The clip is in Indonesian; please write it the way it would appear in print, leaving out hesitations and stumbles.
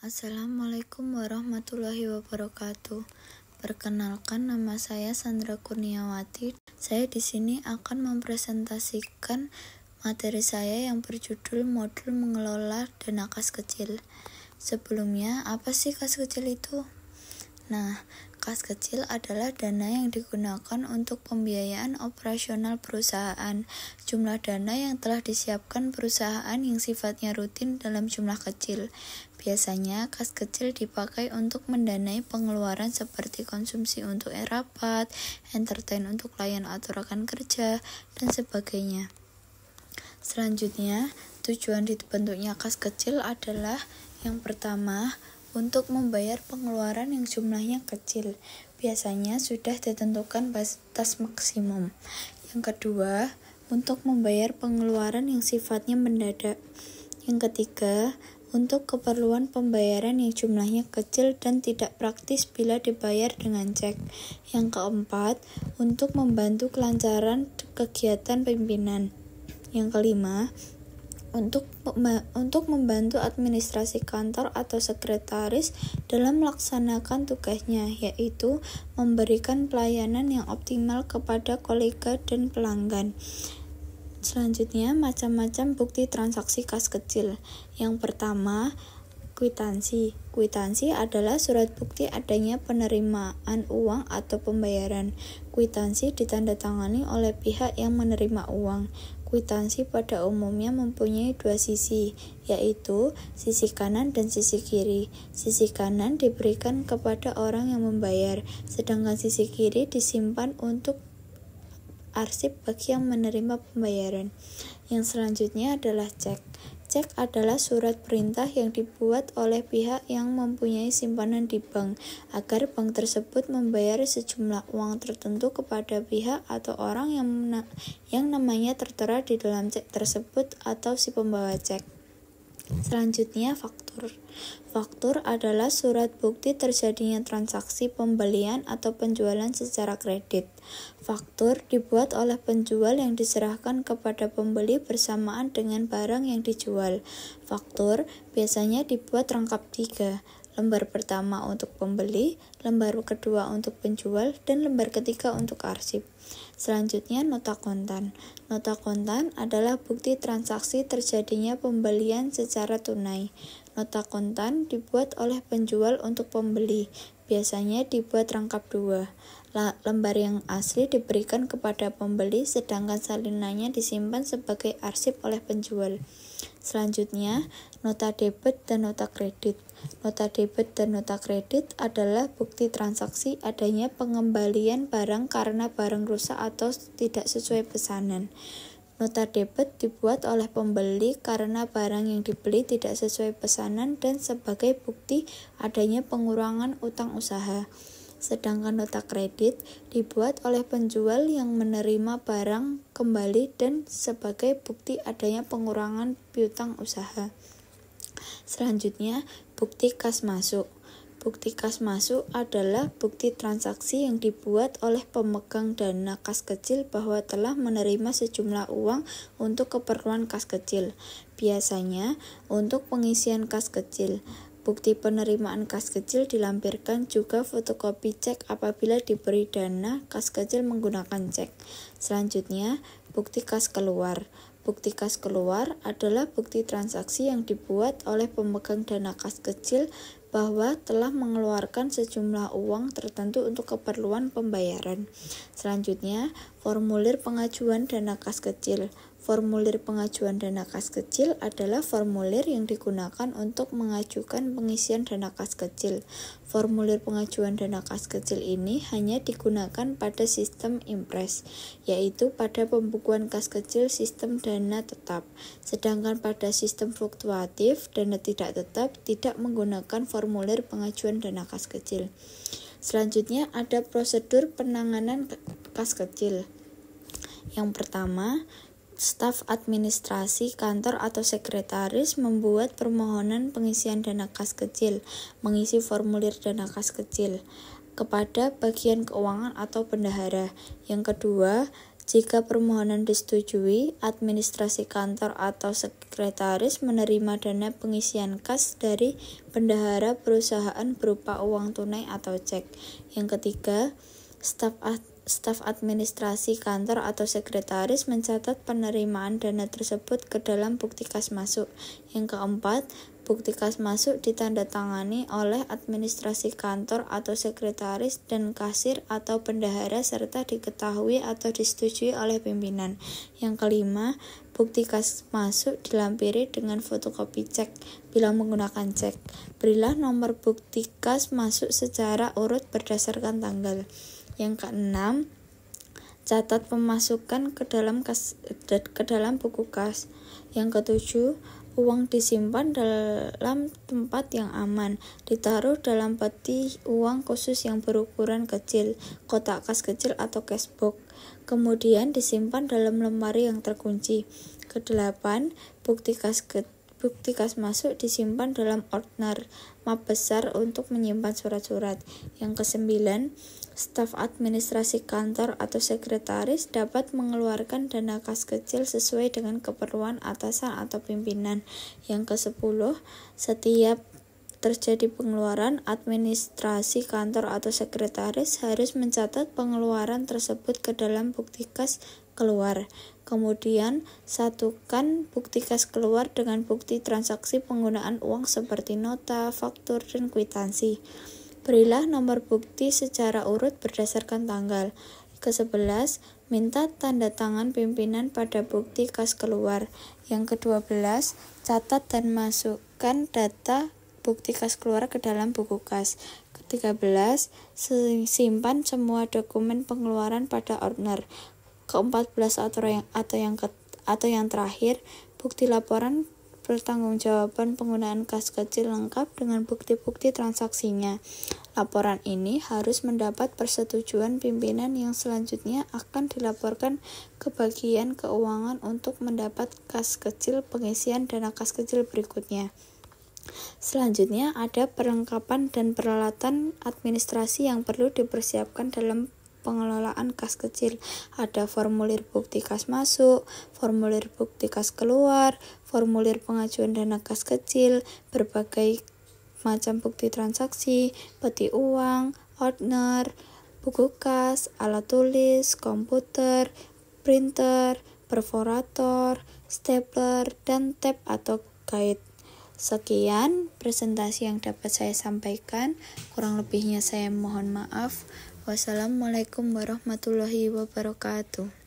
Assalamualaikum warahmatullahi wabarakatuh. Perkenalkan, nama saya Sandra Kurniawati. Saya di sini akan mempresentasikan materi saya yang berjudul Modul Mengelola Dana Kas Kecil. Sebelumnya, apa sih kas kecil itu? Nah, kas kecil adalah dana yang digunakan untuk pembiayaan operasional perusahaan. Jumlah dana yang telah disiapkan perusahaan yang sifatnya rutin dalam jumlah kecil. Biasanya, kas kecil dipakai untuk mendanai pengeluaran seperti konsumsi untuk rapat, entertain untuk klien atau rekan kerja, dan sebagainya. Selanjutnya, tujuan dibentuknya kas kecil adalah yang pertama, untuk membayar pengeluaran yang jumlahnya kecil, biasanya sudah ditentukan batas maksimum. Yang kedua, untuk membayar pengeluaran yang sifatnya mendadak. Yang ketiga, untuk keperluan pembayaran yang jumlahnya kecil dan tidak praktis bila dibayar dengan cek. Yang keempat, untuk membantu kelancaran kegiatan pimpinan. Yang kelima, untuk membantu administrasi kantor atau sekretaris dalam melaksanakan tugasnya, yaitu memberikan pelayanan yang optimal kepada kolega dan pelanggan. Selanjutnya, macam-macam bukti transaksi kas kecil. Yang pertama, kwitansi. Kwitansi adalah surat bukti adanya penerimaan uang atau pembayaran. Kwitansi ditandatangani oleh pihak yang menerima uang. Kwitansi pada umumnya mempunyai dua sisi, yaitu sisi kanan dan sisi kiri. Sisi kanan diberikan kepada orang yang membayar, sedangkan sisi kiri disimpan untuk arsip bagi yang menerima pembayaran. Yang selanjutnya adalah cek. Cek adalah surat perintah yang dibuat oleh pihak yang mempunyai simpanan di bank, agar bank tersebut membayar sejumlah uang tertentu kepada pihak atau orang yang namanya tertera di dalam cek tersebut atau si pembawa cek. Selanjutnya, faktur. Faktur adalah surat bukti terjadinya transaksi pembelian atau penjualan secara kredit. Faktur dibuat oleh penjual yang diserahkan kepada pembeli bersamaan dengan barang yang dijual. Faktur biasanya dibuat rangkap 3. Lembar pertama untuk pembeli, lembar kedua untuk penjual, dan lembar ketiga untuk arsip. Selanjutnya, nota kontan. Nota kontan adalah bukti transaksi terjadinya pembelian secara tunai. Nota kontan dibuat oleh penjual untuk pembeli, biasanya dibuat rangkap 2. Lembar yang asli diberikan kepada pembeli, sedangkan salinannya disimpan sebagai arsip oleh penjual. Selanjutnya, nota debit dan nota kredit. Nota debit dan nota kredit adalah bukti transaksi adanya pengembalian barang karena barang rusak atau tidak sesuai pesanan. Nota debit dibuat oleh pembeli karena barang yang dibeli tidak sesuai pesanan dan sebagai bukti adanya pengurangan utang usaha. Sedangkan nota kredit dibuat oleh penjual yang menerima barang kembali dan sebagai bukti adanya pengurangan piutang usaha. Selanjutnya, bukti kas masuk. Bukti kas masuk adalah bukti transaksi yang dibuat oleh pemegang dana kas kecil bahwa telah menerima sejumlah uang untuk keperluan kas kecil, biasanya untuk pengisian kas kecil. Bukti penerimaan kas kecil dilampirkan juga fotokopi cek apabila diberi dana kas kecil menggunakan cek. Selanjutnya, bukti kas keluar. Bukti kas keluar adalah bukti transaksi yang dibuat oleh pemegang dana kas kecil bahwa telah mengeluarkan sejumlah uang tertentu untuk keperluan pembayaran. Selanjutnya, formulir pengajuan dana kas kecil. Formulir pengajuan dana kas kecil adalah formulir yang digunakan untuk mengajukan pengisian dana kas kecil. Formulir pengajuan dana kas kecil ini hanya digunakan pada sistem impres, yaitu pada pembukuan kas kecil sistem dana tetap. Sedangkan pada sistem fluktuatif, dana tidak tetap tidak menggunakan formulir pengajuan dana kas kecil. Selanjutnya ada prosedur penanganan kas kecil. Yang pertama, staf administrasi kantor atau sekretaris membuat permohonan pengisian dana kas kecil, mengisi formulir dana kas kecil kepada bagian keuangan atau bendahara. Yang kedua, Jika permohonan disetujui, administrasi kantor atau sekretaris menerima dana pengisian kas dari bendahara perusahaan berupa uang tunai atau cek. Yang ketiga, staf administrasi kantor atau sekretaris mencatat penerimaan dana tersebut ke dalam bukti kas masuk. Yang keempat, bukti kas masuk ditandatangani oleh administrasi kantor atau sekretaris dan kasir atau bendahara serta diketahui atau disetujui oleh pimpinan. Yang kelima, bukti kas masuk dilampiri dengan fotokopi cek bila menggunakan cek. Berilah nomor bukti kas masuk secara urut berdasarkan tanggal. Yang keenam, catat pemasukan ke dalam buku kas. Yang ketujuh, uang disimpan dalam tempat yang aman, ditaruh dalam peti uang khusus yang berukuran kecil, kotak kas kecil atau cash box, kemudian disimpan dalam lemari yang terkunci. Kedelapan, bukti kas masuk disimpan dalam ordner, map besar untuk menyimpan surat-surat. Yang kesembilan, staf administrasi kantor atau sekretaris dapat mengeluarkan dana kas kecil sesuai dengan keperluan atasan atau pimpinan. Yang kesepuluh, setiap terjadi pengeluaran, administrasi kantor atau sekretaris harus mencatat pengeluaran tersebut ke dalam bukti kas keluar. Kemudian, satukan bukti kas keluar dengan bukti transaksi penggunaan uang seperti nota, faktur, dan kwitansi. Berilah nomor bukti secara urut berdasarkan tanggal. Ke-11, minta tanda tangan pimpinan pada bukti kas keluar. Yang ke-12, catat dan masukkan data bukti kas keluar ke dalam buku kas. Ke-13, simpan semua dokumen pengeluaran pada ordner. Ke-14 atau yang terakhir, bukti laporan pertanggungjawaban penggunaan kas kecil lengkap dengan bukti-bukti transaksinya. Laporan ini harus mendapat persetujuan pimpinan yang selanjutnya akan dilaporkan ke bagian keuangan untuk mendapat kas kecil pengisian dana kas kecil berikutnya. Selanjutnya ada perlengkapan dan peralatan administrasi yang perlu dipersiapkan dalam pengelolaan kas kecil. Ada formulir bukti kas masuk, formulir bukti kas keluar, formulir pengajuan dana kas kecil, berbagai macam bukti transaksi, peti uang, ordner, buku kas, alat tulis, komputer, printer, perforator, stapler, dan tab atau guide. Sekian presentasi yang dapat saya sampaikan, kurang lebihnya saya mohon maaf. Wassalamualaikum warahmatullahi wabarakatuh.